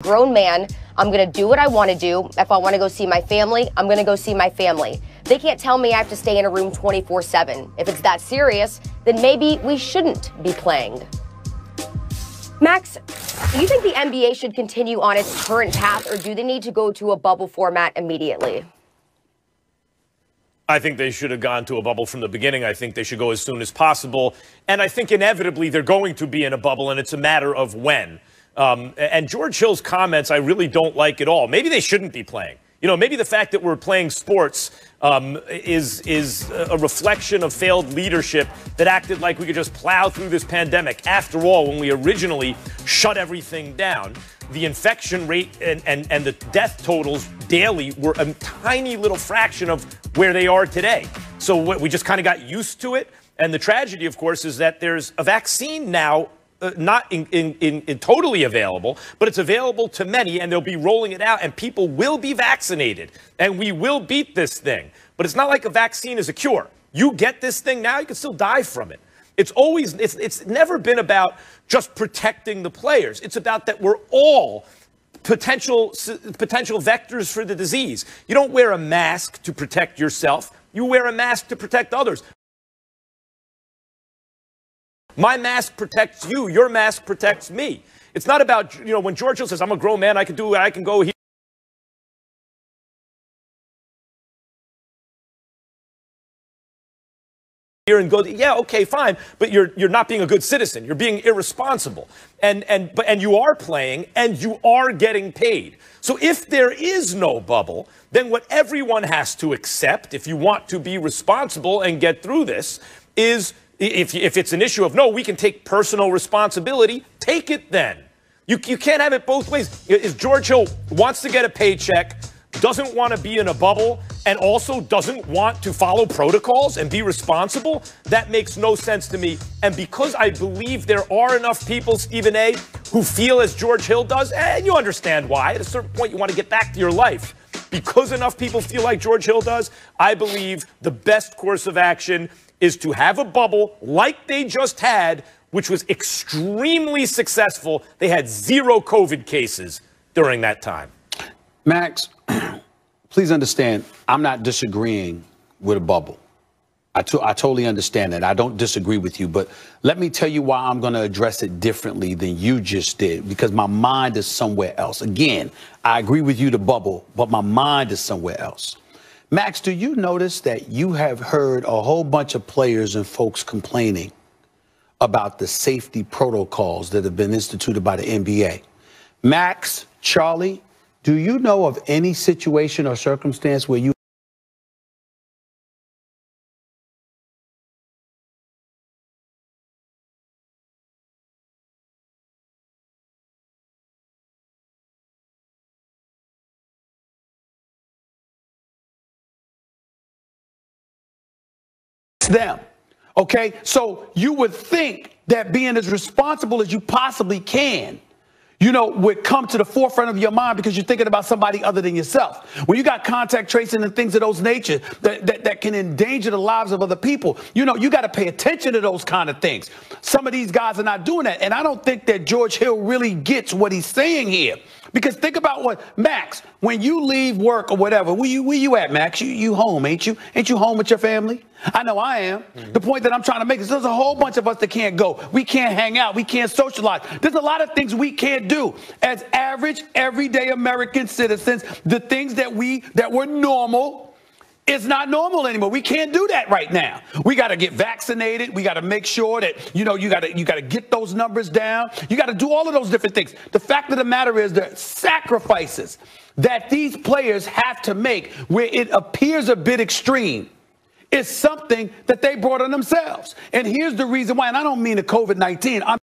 Grown man, I'm going to do what I want to do. If I want to go see my family, I'm going to go see my family. They can't tell me I have to stay in a room 24/7. If it's that serious, then maybe we shouldn't be playing. Max, do you think the NBA should continue on its current path, or do they need to go to a bubble format immediately? I think they should have gone to a bubble from the beginning. I think they should go as soon as possible. And I think inevitably they're going to be in a bubble, and it's a matter of when. And George Hill's comments I really don't like at all. Maybe they shouldn't be playing. You know, maybe the fact that we're playing sports is a reflection of failed leadership that acted like we could just plow through this pandemic. After all, when we originally shut everything down, the infection rate and the death totals daily were a tiny little fraction of where they are today. So we just kind of got used to it. And the tragedy, of course, is that there's a vaccine now not in totally available, but it's available to many, and they'll be rolling it out, and people will be vaccinated, and we will beat this thing. But it's not like a vaccine is a cure. You get this thing now, you can still die from it. It's never been about just protecting the players. It's about that we're all potential vectors for the disease. You don't wear a mask to protect yourself. You wear a mask to protect others. My mask protects you. Your mask protects me. It's not about, you know, when George Hill says, I'm a grown man, I can go here and go, yeah, okay, fine, but you're not being a good citizen. You're being irresponsible. And you are playing, and you are getting paid. So if there is no bubble, then what everyone has to accept, if you want to be responsible and get through this, is if it's an issue of, no, we can take personal responsibility, take it then. You can't have it both ways. If George Hill wants to get a paycheck, doesn't want to be in a bubble, and also doesn't want to follow protocols and be responsible, that makes no sense to me. And because I believe there are enough people, Stephen A., who feel as George Hill does, and you understand why, at a certain point you want to get back to your life. Because enough people feel like George Hill does, I believe the best course of action is to have a bubble like they just had, which was extremely successful. They had 0 COVID cases during that time. Max, please understand, I'm not disagreeing with a bubble. I totally understand that. I don't disagree with you, but let me tell you why I'm going to address it differently than you just did, because my mind is somewhere else. Again, I agree with you, the bubble, but my mind is somewhere else. Max, do you notice that you have heard a whole bunch of players and folks complaining about the safety protocols that have been instituted by the NBA? Max, Charlie, do you know of any situation or circumstance where you them? Okay, so you would think that being as responsible as you possibly can, you know, would come to the forefront of your mind because you're thinking about somebody other than yourself. When you got contact tracing and things of those nature that can endanger the lives of other people, you know, you got to pay attention to those kind of things. Some of these guys are not doing that. And I don't think that George Hill really gets what he's saying here. Because think about what, Max, when you leave work or whatever, where you at, Max? You home, ain't you? Ain't you home with your family? I know I am. Mm-hmm. The point that I'm trying to make is there's a whole bunch of us that can't go. We can't hang out. We can't socialize. There's a lot of things we can't do as average, everyday American citizens. The things that were normal, it's not normal anymore. We can't do that right now. We got to get vaccinated. We got to make sure that, you know, you got to get those numbers down. You got to do all of those different things. The fact of the matter is the sacrifices that these players have to make where it appears a bit extreme is something that they brought on themselves. And here's the reason why. And I don't mean the COVID-19. I'm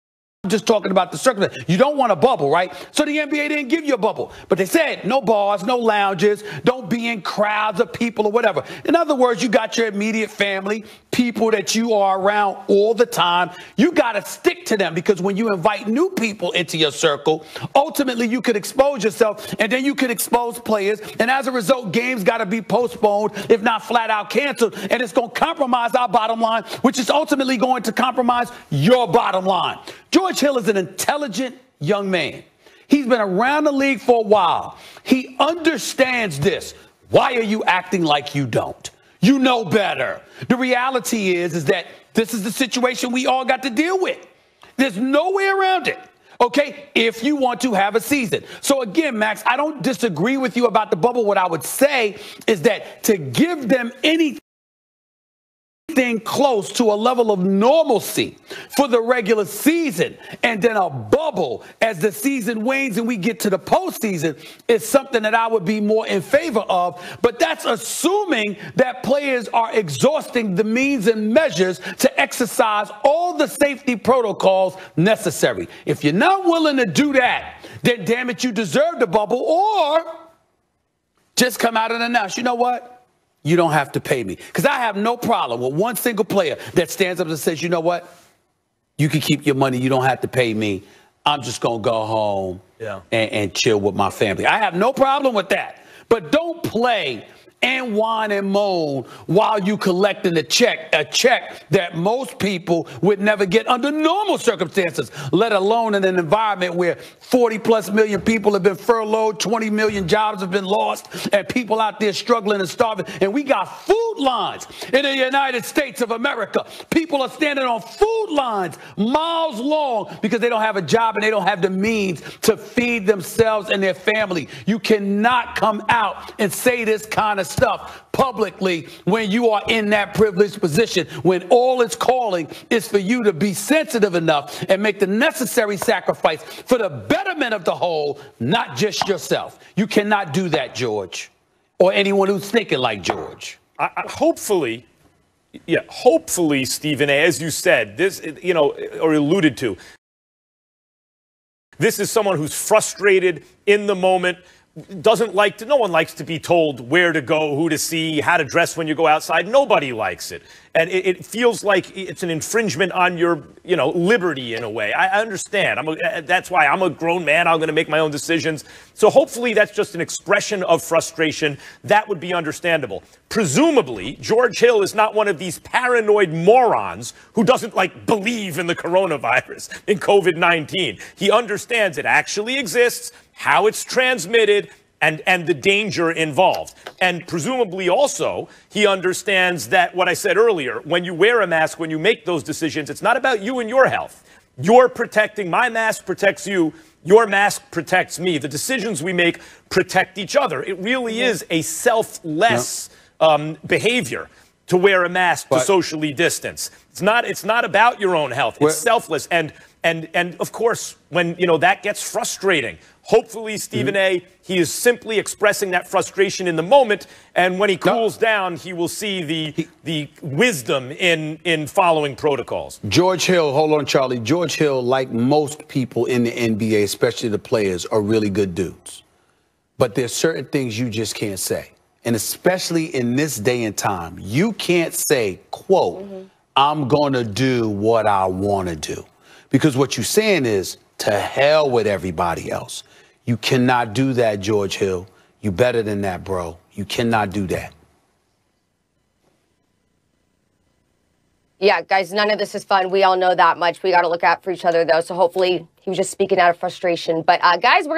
just talking about the circumstance. You don't want a bubble, right? So the NBA didn't give you a bubble. But they said no bars, no lounges, don't be in crowds of people or whatever. In other words, you got your immediate family, people that you are around all the time. You got to stick to them because when you invite new people into your circle, ultimately you could expose yourself and then you could expose players. And as a result, games got to be postponed, if not flat out canceled. And it's going to compromise our bottom line, which is ultimately going to compromise your bottom line. George Hill is an intelligent young man. He's been around the league for a while. He understands this. Why are you acting like you don't? You know better. The reality is that this is the situation we all got to deal with. There's no way around it. Okay, if you want to have a season. So again, Max, I don't disagree with you about the bubble. What I would say is that to give them anything close to a level of normalcy for the regular season and then a bubble as the season wanes and we get to the postseason is something that I would be more in favor of. But that's assuming that players are exhausting the means and measures to exercise all the safety protocols necessary. If you're not willing to do that, then damn it, you deserve the bubble, or just come out and announce, you know what? You don't have to pay me. Because I have no problem with one single player that stands up and says, you know what? You can keep your money. You don't have to pay me. I'm just going to go home and chill with my family. I have no problem with that. But don't play and whine and moan while you collecting a check that most people would never get under normal circumstances, let alone in an environment where 40+ million people have been furloughed, 20 million jobs have been lost, and people out there struggling and starving. And we got food lines in the United States of America. People are standing on food lines miles long because they don't have a job and they don't have the means to feed themselves and their family. You cannot come out and say this kind of stuff publicly when you are in that privileged position, when all it's calling is for you to be sensitive enough and make the necessary sacrifice for the betterment of the whole, not just yourself. You cannot do that, George, or anyone who's thinking like George. Hopefully, Stephen A., as you said, this, or alluded to, this is someone who's frustrated in the moment, no one likes to be told where to go, who to see, how to dress when you go outside. Nobody likes it. And it feels like it's an infringement on your, liberty in a way. I understand. That's why I'm a grown man. I'm going to make my own decisions. So hopefully that's just an expression of frustration. That would be understandable. Presumably, George Hill is not one of these paranoid morons who doesn't believe in the coronavirus, in COVID-19. He understands it actually exists, how it's transmitted, and the danger involved. And presumably also, he understands that what I said earlier, when you wear a mask, when you make those decisions, it's not about you and your health. You're protecting, my mask protects you, your mask protects me. The decisions we make protect each other. It really is a selfless behavior to wear a mask, to socially distance. It's not about your own health. It's selfless. And of course, when that gets frustrating, hopefully, Stephen A., he is simply expressing that frustration in the moment, and when he cools down, he will see the wisdom in following protocols. George Hill, hold on, Charlie. George Hill, like most people in the NBA, especially the players, are really good dudes. But there's certain things you just can't say. And especially in this day and time, you can't say, quote, I'm going to do what I want to do. Because what you're saying is, to hell with everybody else. You cannot do that, George Hill. You better than that, bro. You cannot do that. Yeah, guys, none of this is fun. We all know that much. We got to look out for each other, though. So hopefully he was just speaking out of frustration. But guys, we're